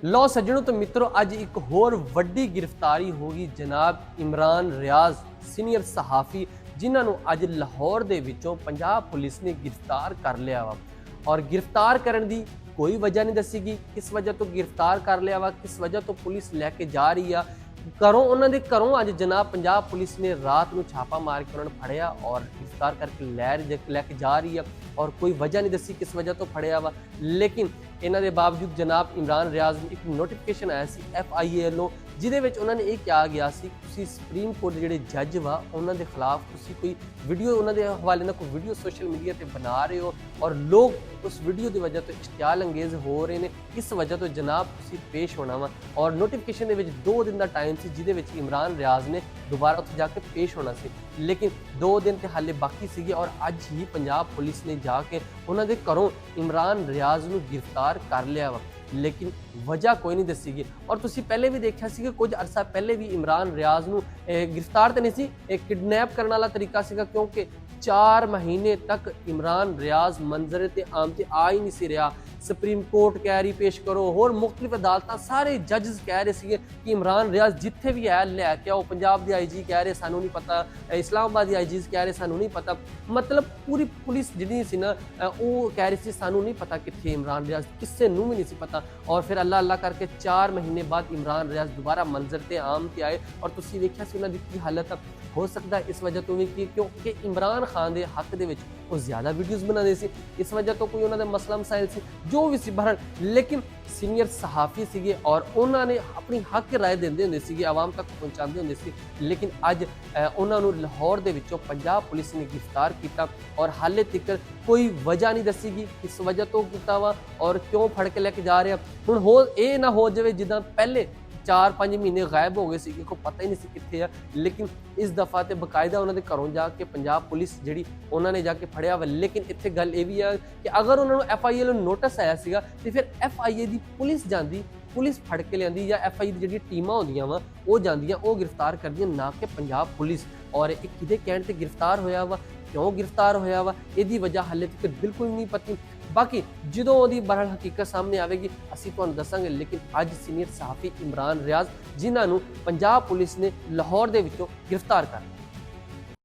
लो सज्जनों तो मित्रों अज एक होर वड्डी गिरफ्तारी होगी जनाब इमरान रियाज सीनियर सहाफ़ी जिन्होंने अज लाहौर दे विचों पंजाब पुलिस ने गिरफ्तार कर लिया वा और गिरफ्तार करने की कोई वजह नहीं दसी गई किस वजह तो गिरफ्तार कर लिया वा किस वजह तो पुलिस लैके जा रही है घरों उन्होंने घरों अज जनाब पंजाब पुलिस ने रात को छापा मार के उन्होंने फड़िया और गिरफ्तार करके लैके जा रही है और कोई वजह नहीं दसी किस वजह तो फड़िया वा लेकिन इन्हों के बावजूद जनाब इमरान रियाज में एक नोटिफिकेशन आया सी FIA वालों जिहदे उन्होंने ये कहा गया सी तुसी सुप्रीम कोर्ट के जिहड़े जज वा उन्होंने खिलाफ तुसी कोई वीडियो उन्होंने हवाले ना कोई वीडियो सोशल मीडिया पर बना रहे हो और लोग उस वीडियो की वजह तो इश्तियाल अंगेज हो रहे हैं इस वजह तो जनाब तुसी पेश होना वा और नोटिफिकेशन के 2 दिन का टाइम से जिहदे इमरान रियाज ने दोबारा उत्थे जाके पेश होना सी लेकिन 2 दिन तो हाले बाकी सीगे और अज ही पंजाब पुलिस ने जाके उन्होंने घरों इमरान रियाज को गिरफ्तार कर लिया वा लेकिन वजह कोई नहीं दसी गई और तुसी पहले भी देखा सी कि कुछ अरसा पहले भी इमरान रियाज को गिरफ्तार तो नहीं सी किडनैप करने वाला तरीका सीगा क्योंकि 4 महीने तक इमरान रियाज मंजर ते आम ते आ ही नहीं सी रहा सुप्रीम कोर्ट कह रही पेश करो होर मुख्तलिफ अदालत सारे जजिस कह रहे थे कि इमरान रियाज जिथे भी है लैके आओ पंजाब के IG कह रहे सानू नहीं पता इस्लामाबाद के IGs कह रहे सानू नहीं पता मतलब पूरी पुलिस जी सी ना वो कह रही थी सानू नहीं पता कितने इमरान रियाज किससे नू भी नहीं सी पता और फिर अल्लाह अल्लाह करके 4 महीने बाद इमरान रियाज दोबारा मंजर ते आम ते आए और तुसी वेख्या सी उन्हां दी की हालत हो सकता है इस वजह तो भी कि क्योंकि इमरान खान के हक दे विच वो ज़्यादा वीडियोज़ बनाते सी इस वजह तो कोई उन्होंने मसला मसाइल सी जो भी सी बहरहाल लेकिन सीनियर सहाफ़ी सीगे और उन्होंने अपनी हक राय देंदे हुंदे सीगे आवाम तक पहुँचाते हुंदे सी लेकिन अज उन्होंने लाहौर दे विचों पंजाब पुलिस ने गिरफ्तार किया और हाले तक कोई वजह नहीं दसी गई किस वजह तो किया वा और क्यों फड़ के लैके जा रहे हैं हुण हो ये ना हो जाए जिदा पहले 4-5 महीने गायब हो गए सी को पता ही नहीं सी कित्थे है लेकिन इस दफ़ा तो बकायदा उन्होंने घरों जाके पंजाब पुलिस जी उन्होंने जाके फड़िया वा लेकिन इत्थे गल ये भी है कि अगर उन्होंने FIA वालों नोटिस आया सीगा तो फिर FIA की पुलिस जाती पुलिस फड़ के लियांदी या FIA दी जिहड़ी टीमां होंदियां वा वो जांदियां वो गिरफ्तार करदियां ना कि पंजाब पुलिस और एक किहदे कहण ते गिरफ्तार होया वा क्यों गिरफ्तार होया वा इहदी वजह हाले तक बिल्कुल नहीं पता बाकी जो वो बहरहाल हकीकत सामने आएगी असीं तुहानूं दसांगे लेकिन अज सीनियर सहाफ़ी इमरान रियाज जिन्होंने पंजाब पुलिस ने लाहौर दे विचों गिरफ्तार कर लिया।